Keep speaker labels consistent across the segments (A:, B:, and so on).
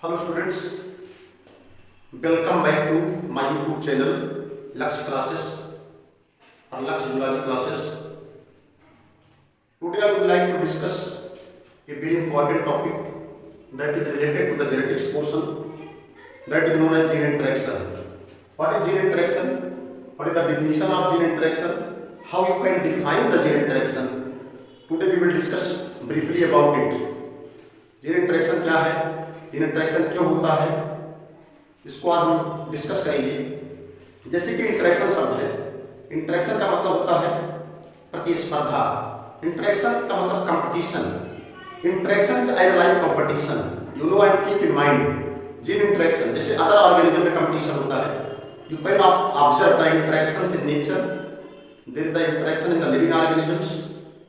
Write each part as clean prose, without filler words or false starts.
A: Hello students, welcome back to my YouTube channel Lakshya classes और Lakshya zoology classes. Today I would like to discuss a very important topic that is related to the genetics portion, that is known as gene interaction. What is gene interaction? What is the definition of gene interaction? How you can define the gene interaction? Today we will discuss briefly about it. gene interaction क्या है, gene interaction क्यों होता है, इसको आज हम discuss करेंगे। जैसे कि इंटरेक्शन शब्द है, इंटरेक्शन का मतलब होता है प्रतिस्पर्धा, इंटरेक्शन का मतलब competition. Interaction as like competition, you know and keep in mind. Gene interaction जैसे अदर ऑर्गेनिज्म में कंपटीशन होता है, you can observe the interactions in nature, there is the interaction in the living organisms,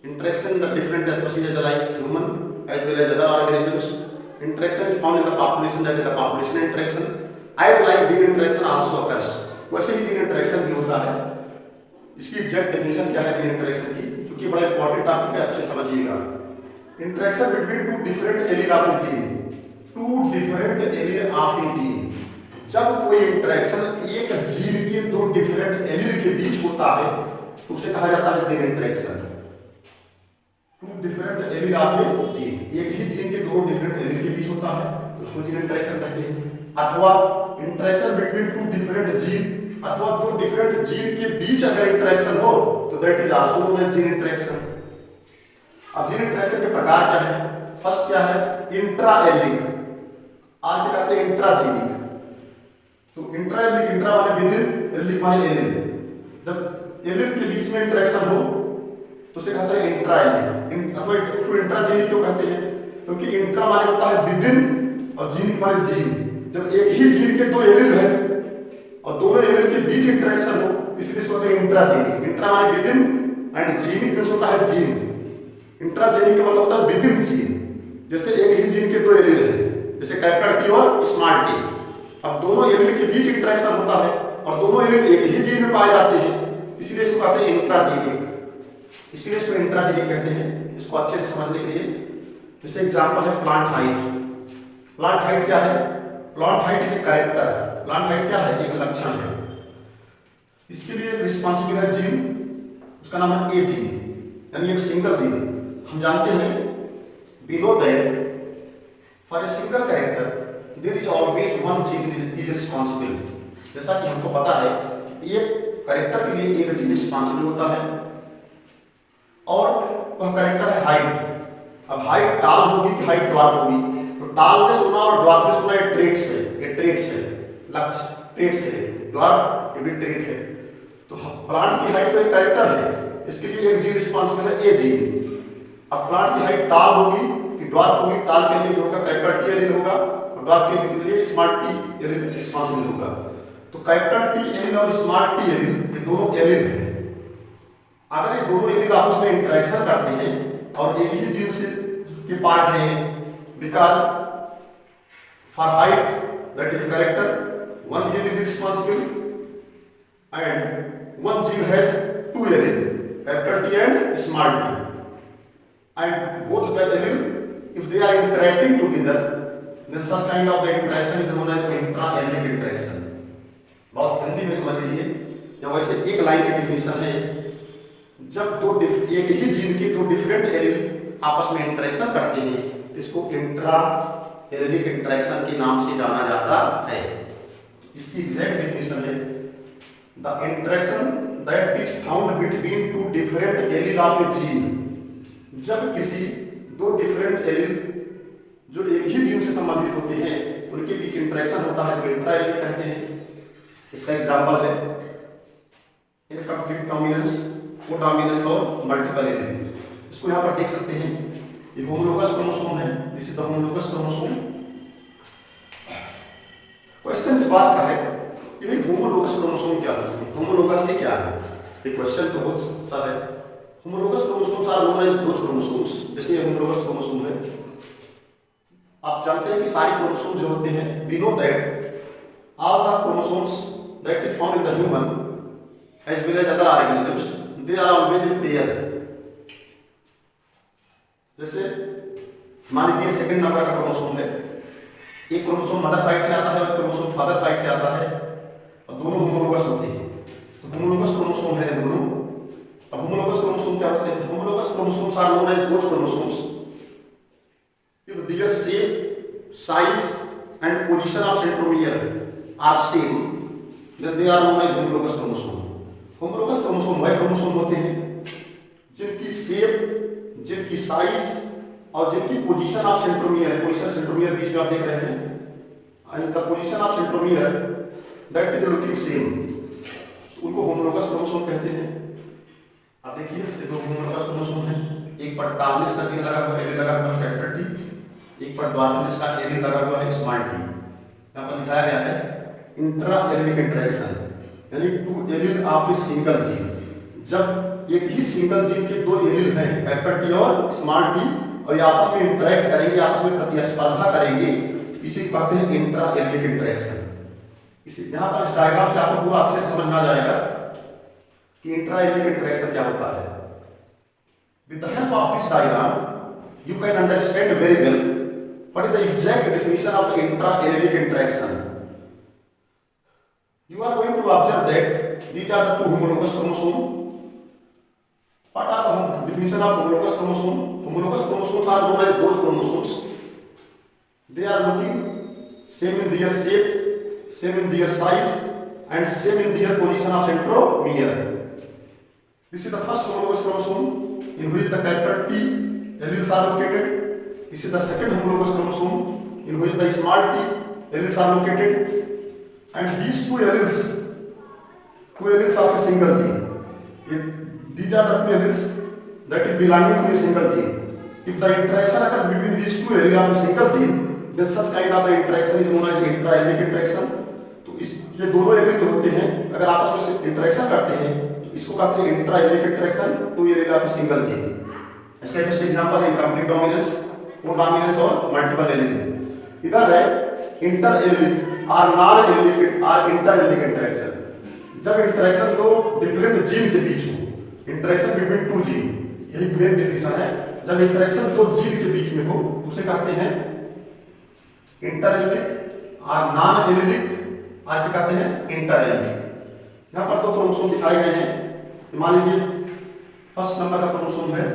A: interaction in the different species like human as well as other organisms, interaction is found in the population, that is the population interaction. As like gene interaction also occurs, वैसे ही gene interaction भी होता है। इसकी exact definition क्या है gene interaction की, क्योंकि बड़ा इंपॉर्टेंट टॉपिक है, अच्छे समझिएगा। Interaction between two different allele of a gene, two different allele of a gene. जब कोई इंटरेक्शन एक जीन के दो डिफरेंट एलील के बीच होता है तो उसे कहा जाता है gene interaction. Two different allele of a gene, एक ही जीन के दो डिफरेंट एलील के बीच होता है तो उसको जीन इंटरेक्शन कहते हैं। अथवा interaction between two different gene, अथवा दो डिफरेंट जीन के बीच अगर इंटरेक्शन हो तो that is also known as gene interaction. अब जीन इंटरेक्शन के प्रकार क्या है? फर्स्ट क्या है? इंट्रा एलिक, आज से कहते हैं इंट्राजीनिक। तो इंट्रा एलिक, इंट्रा माने विदिन, एलिक माने एलिल। जब एलिल के बीच में इंटरेक्शन हो तो उसे कहते हैं इंट्रा एलिक। अथवा उसको इंट्राजीनिक क्यों कहते हैं? क्योंकि इंट्रा माने होता है विदिन और जीनिक माने जीन। जब एक ही जीन के दो एलिल है और दोनों एलिल के बीच इंटरेक्शन हो इसलिए इसको कहते हैं इंट्राजीनिक। इंट्रा माने विदिन एंड जीनिक मींस होता है जीन। इंट्राजेनिक का मतलब होता है विदिन जीन। जैसे एक ही जीन के दो एलील हैं, जैसे कैपिटल टी और स्मॉल टी। अब दोनों एलील के बीच इंटरेक्शन होता है और दोनों एलील एक ही जीन में पाए जाते हैं, इसीलिए इसको कहते हैं इंट्राजेनिक। इसीलिए इसको इंट्राजेनिक कहते हैं। इसको अच्छे से समझने के लिए जैसे एग्जांपल है प्लांट हाइट। प्लांट हाइट क्या है? प्लांट हाइट एक कैरेक्टर है। प्लांट हाइट क्या है? एक लक्षण है। इसके लिए रिस्पांसिबल है जीन, उसका नाम है ए जीन, यानी एक सिंगल जीन। हम जानते हैं, we know that for a single character there is always one gene is responsible। जैसा कि हमको पता है एक कैरेक्टर के लिए एक जीन रिस्पांसिबल होता है और वह कैरेक्टर है हाइट। अब हाइट टाल होगी कि हाइट ड्वार्फ होगी? तो टाल में सुना और ड्वार्फ में सुना, ये ट्रेट से, ये ट्रेट से, लक्ष्य ट्रेट से, ड्वार्फ ये भी ट्रेट है। तो प्लांट की हाइट तो एक कैरेक्टर है, इसके लिए एक जीन रिस्पांसिबल है ए जीन। अब प्लांट की हाइट टाल होगी कि ड्वार्फ होगी? टाल के लिए होगा कैपिटल टी एलील होगा और ड्वार्फ के लिए स्मॉल टी एलील रिस्पांसिबल होगा। तो कैपिटल टी एलील और स्मॉल टी एलील ये दोनों एलील हैं। अगर ये दोनों एलील आपस में इंटरेक्शन करते हैं और एक ही जीन से के पार्ट हैं, because for height that is character one gene is responsible and one gene has two allele, capital T and small T, and both the allele if they are interacting together then such kind of the interaction is known as intra-allelic interaction। बहुत हिंदी में समझ लीजिए, या वैसे एक line की definition है, जब दो एक ही जीन के दो डिफरेंट एलील आपस में इंटरेक्शन करते हैं इसको इंट्रा-एलिक इंटरेक्शन के नाम से जाना जाता है। इसकी एग्जैक्ट डिफिनेशन है the interaction that is found between two different allele of a gene. जब किसी दो डिफरेंट एलील जो एक ही जीन से संबंधित होते हैं उनके बीच इंटरेक्शन होता है तो इंट्रा एलील कहते हैं। इसका एग्जांपल है इनकम्प्लीट डोमिनेंस, कोडोमिनेंस और मल्टीपल एलील। इसको यहाँ पर देख सकते हैं, ये होमोलोगस क्रोमोसोम है, this is the homologous chromosome. Question इस बात का है कि भाई होमोलोगस क्रोमोसोम क्या होता है, होमोलोगस ये क्या है? ये क्वेश्चन तो बहुत सा है। Homologous chromosomes are known as those chromosomes. जैसे ये होमोलोगस क्रोमोसोम है, आप जानते हैं कि सारे क्रोमोसोम जो होते हैं, we know that all the chromosomes that is found in the human as well as other organisms they are always in pair. जैसे मान लीजिए सेकंड नंबर का क्रोमोसोम है एक क्रोमोसोम मदर साइड से आता है और क्रोमोसोम फादर साइड से आता है और दोनों होमोलोगस होते हैं। तो होमोलोगस क्रोमोसोम है दोनों। अब होमोलोगस क्रोमोसोम क्या होते हैं? Homologous chromosomes are known as those chromosomes if their shape, size and position of centromere are same, then they are known as homologous chromosome. homologous chromosome वह क्रोमोसोम होते हैं जिनकी शेप, जिनकी साइज और जिनकी position of centromere, position centromere बीच में आप देख रहे हैं, and the position of centromere that is looking same, उनको होमोलोगस क्रोमोसोम कहते हैं। आप देखिए ये दो होमोलोगस क्रोमोसोम हैं, एक पर डार्विस का जीन लगा हुआ है, लगा हुआ है कैपिटल टी, एक पर द्वारपालिस का एलील लगा हुआ है स्मॉल टी। यहाँ पर दिखाया गया है इंट्रा एलिलिक इंटरेक्शन, यानी two allele of a single gene. जब एक ही सिंगल जीन के दो एलील हैं कैपिटल टी और स्मॉल टी और ये आपस में इंटरेक्ट करेंगे, आपस में प्रतिस्पर्धा करेंगे, इसी को कहते हैं इंट्रा एलिलिक इंटरेक्शन। इसी यहाँ पर इस डायग्राम से आपको पूरा अच्छे से समझ में आ जाएगा कि इंट्रा एलिलिक इंटरेक्शन क्या होता है। With the help of this diagram you can understand very well what is the exact definition of the intra-allelic interaction. You are going to observe that these are the two homologous chromosomes. What are the definition of homologous chromosome? Homologous chromosomes are known as those chromosomes. They are looking same in their shape, same in their size and same in their position of centromere. This is the first homologous chromosome in which the capital T alleles are located. This is the second homologous chromosome in which the small t alleles are located, and these two alleles of a single gene. These are the two alleles that is belonging to a single gene. If the interaction occurs between these two alleles of a single gene, then such kind of the interaction is known as intra-allelic interaction. तो इस ये दोनों allele जो होते हैं अगर आपस में इंटरेक्शन करते हैं तो इसको कहते हैं इंट्रा-allelic interaction, two allele of a single gene. इसका बेस्ट एग्जांपल है इनकम्प्लीट डोमिनेंस, कोडोमिनेंस और मल्टीपल एलील। इधर है इंटर एलीलिक और नॉन एलीलिक और इंटर एलीलिक इंटरेक्शन। जब इंटरेक्शन दो डिफरेंट जीन के बीच हो, इंटरेक्शन बिटवीन टू जीन, यही मेन डिफिनेशन है। जब इंटरेक्शन दो जीन के बीच में हो उसे कहते हैं इंटर एलीलिक और नॉन एलीलिक, और इसे कहते हैं इंटर एलीलिक। यहाँ पर दो क्रोमोसोम दिखाए गए हैं। मान लीजिए फर्स्ट नंबर का क्रोमोसोम है,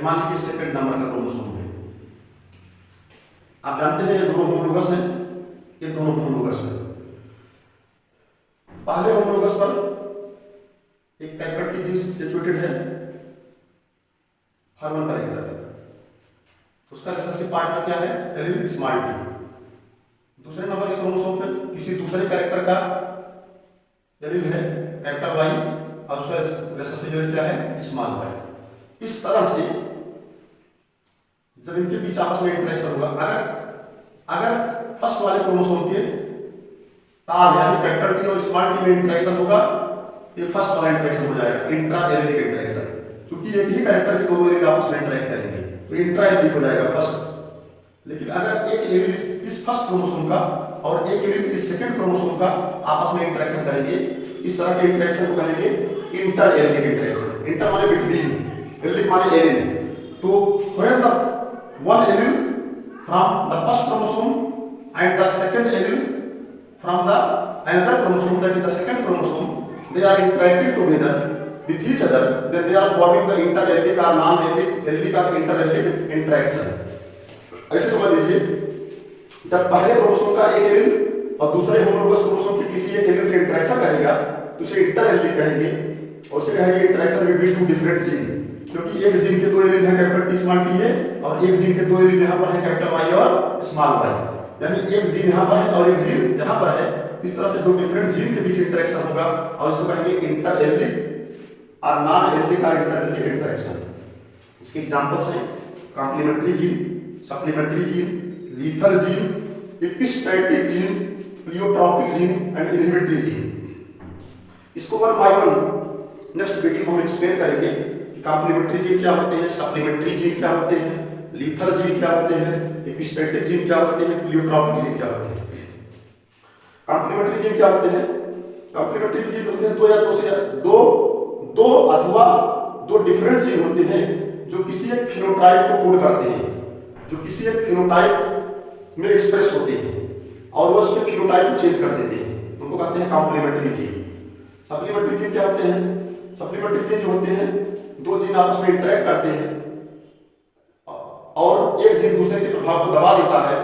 A: मान लीजिए सेकंड नंबर का क्रोमोसोम है। आप जानते हैं ये दोनों होमोलोगस हैं, ये दोनों होमोलोगस हैं। पहले होमोलोगस पर एक कैपिटल टी जीन सिचुएटेड है, हार्मोन कैरेक्टर, उसका रिसेसिव पार्टनर क्या है? Allele small T. दूसरे नंबर के क्रोमोसोम पर किसी दूसरे कैरेक्टर का एलील है कैपिटल वाई और उसका रिसेसिव एलील क्या है? Small Y. इस तरह से जब इनके बीच आपस में इंटरेक्शन होगा, अगर फर्स्ट वाले क्रोमोसोम के ताल यानी कैपिटल टी और स्मॉल टी में इंटरेक्शन होगा, ये फर्स्ट वाला इंटरेक्शन हो जाएगा इंट्रा एलीलिक इंटरेक्शन। क्योंकि एक ही कैरेक्टर के दोनों एलील आपस में इंटरेक्ट करेंगे तो इंट्रा एलीलिक हो जाएगा फर्स्ट। लेकिन अगर एक एलील इस फर्स्ट क्रोमोसोम का और एक एलील इस सेकंड क्रोमोसोम का आपस में इंटरेक्शन करेंगे, इस तरह के इंटरेक्शन को कहेंगे इंटर एलीलिक इंटरेक्शन। इंटर माने बिटवीन, एलीलिक माने एलील। तो when the one allele from the first chromosome and the second allele from the another chromosome, that is the second chromosome, they are interacting together with each other, then they are forming the interallelic or non-allelic or interallelic interaction. ऐसे समझ लीजिए, जब पहले chromosome का एक allele और दूसरे homologous chromosome के किसी एक एलील से इंटरेक्शन करेगा तो उसे इंटरएलीलिक कहेंगे, और उसे कहेंगे interaction between two different gene. क्योंकि एक जीन के दो एलील हैं कैपिटल टी स्मॉल टी है, और एक जीन के दो एलील यहाँ पर है कैपिटल वाई और स्मॉल वाई, यानी एक जीन यहाँ पर है और एक जीन यहाँ पर है। इस तरह से दो डिफरेंट जीन के बीच इंटरेक्शन होगा और इसको कहेंगे इंटरएलीलिक और नॉन एलीलिक और इंटरएलीलिक इंटरेक्शन। इसके एग्जांपल्स हैं complementary gene, supplementary gene, lethal gene, epistatic gene, pleiotropic gene and inhibitory gene. इसको one by one next video में हम एक्सप्लेन करेंगे कि कॉम्प्लीमेंट्री जीन क्या होते हैं, सप्लीमेंट्री जीन क्या होते हैं, लीथल जीन क्या होते हैं, एपिस्टैटिक जीन क्या होते हैं, प्लियोट्रॉपिक जीन क्या होते हैं। कॉम्प्लीमेंट्री जीन क्या होते हैं? कॉम्प्लीमेंट्री जीन होते हैं दो या दो से दो अथवा दो डिफरेंट जीन होते हैं जो किसी एक फिनोटाइप को कोड करते हैं, जो किसी एक फिनोटाइप में एक्सप्रेस होते हैं और वो उसके फिनोटाइप को चेंज कर देते हैं, उनको कहते हैं कॉम्प्लीमेंट्री जीन। सप्लीमेंट्री जीन क्या होते हैं? सप्लीमेंट्री जीन जो होते हैं, दो जीन आपस में इंटरेक्ट करते हैं और एक जीन दूसरे के प्रभाव को दबा देता है,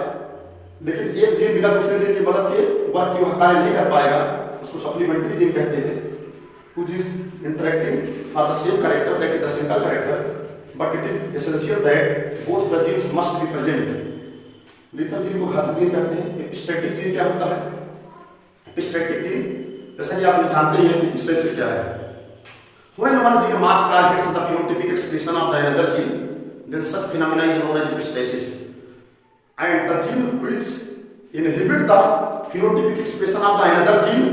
A: लेकिन एक जीन बिना दूसरे जीन की मदद के वर्क की कार्य नहीं कर पाएगा, उसको सप्लीमेंट्री जीन कहते हैं। Which is interacting for the same character, that is the single character, but it is essential that both the genes must be present. Lethal gene को घातक जीन कहते हैं। एपिस्टेटिक जीन क्या होता है? एपिस्टेटिक जीन जैसा कि आप जानते ही हैं कि एपिस्टेसिस क्या है। When one gene mass targets the phenotypic expression of the another gene, then such phenomena is known as epistasis. And the gene which inhibit the phenotypic expression of the another gene,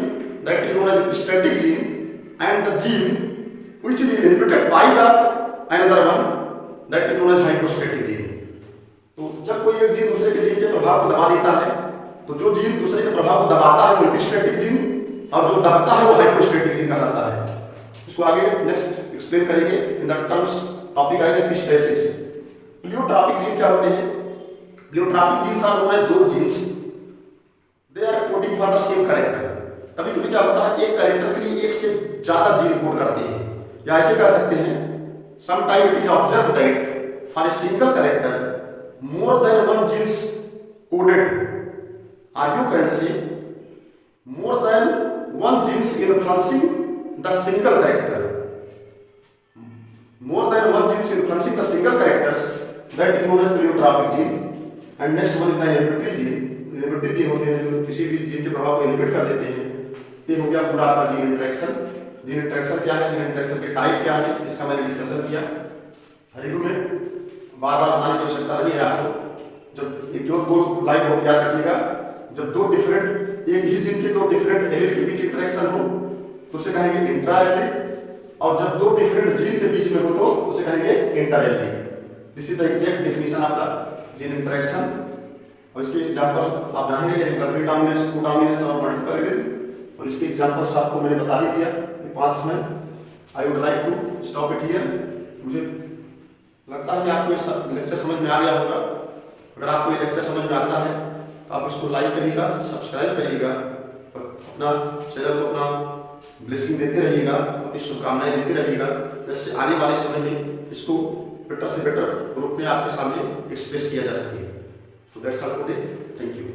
A: that is known as epistatic gene, and the gene which is inhibited by the another one, that is known as hypostatic gene. तो जब कोई एक gene दूसरे के gene के प्रभाव को दबा देता है, तो जो जीन दूसरे के प्रभाव को दबाता है वो एपिस्टेटिक जीन और जो दबता है वो हाइपोस्टेटिक जीन कहलाता है। इसको आगे नेक्स्ट एक्सप्लेन करेंगे इन द टर्म्स टॉपिक आएगा एपिस्टेसिस। प्लियोट्रॉपिक जीन क्या होते हैं? Pleiotropic genes are known as दो genes, they are coding for the same character. कभी कभी क्या होता है, एक कैरेक्टर के लिए एक से ज्यादा जीन कोड करते हैं, या ऐसे कह सकते हैं sometime it is observed that for a single character more than one genes coded, or you can say more than one genes influencing the single character. More than one genes influencing the single characters, that is known as pleiotropic gene. And next one is the inhibitory gene. Inhibitory gene होते हैं जो किसी भी gene के प्रभाव को inhibit कर देते हैं। ये हो गया पूरा आपका जीन इंटरेक्शन। जीन इंटरेक्शन क्या है, जीन इंटरेक्शन के टाइप क्या है, इसका मैंने डिस्कशन किया। रिव्यू में बार बार बताने की आवश्यकता नहीं है आपको। जब एक जो दो लाइन हो याद रखिएगा, जब दो डिफरेंट एक ही जीन के दो डिफरेंट एलील के बीच इंटरेक्शन हो तो उसे कहेंगे इंट्रा एलील, और जब दो डिफरेंट जीन के बीच में हो तो उसे कहेंगे inter allele. This is the exact definition of the gene interaction. और इसके एग्जांपल आप जानेंगे कि कंप्लीट डोमिनेंस, को डोमिनेंस और मल्टीपल एलील, और इसके एग्जांपल्स आपको मैंने बता ही दिया ये 5 में। I would like to stop it here. मुझे लगता है कि आपको इस लेक्चर समझ में आ गया होगा। अगर आपको ये लेक्चर समझ में आता है तो आप इसको लाइक करिएगा, सब्सक्राइब करिएगा और अपना चैनल को अपना ब्लेसिंग देते रहिएगा, अपनी शुभकामनाएं देते रहिएगा, जिससे आने वाले समय में इसको बेटर से बेटर रूप में आपके सामने एक्सप्रेस किया जा सके। So that's all today. Thank you.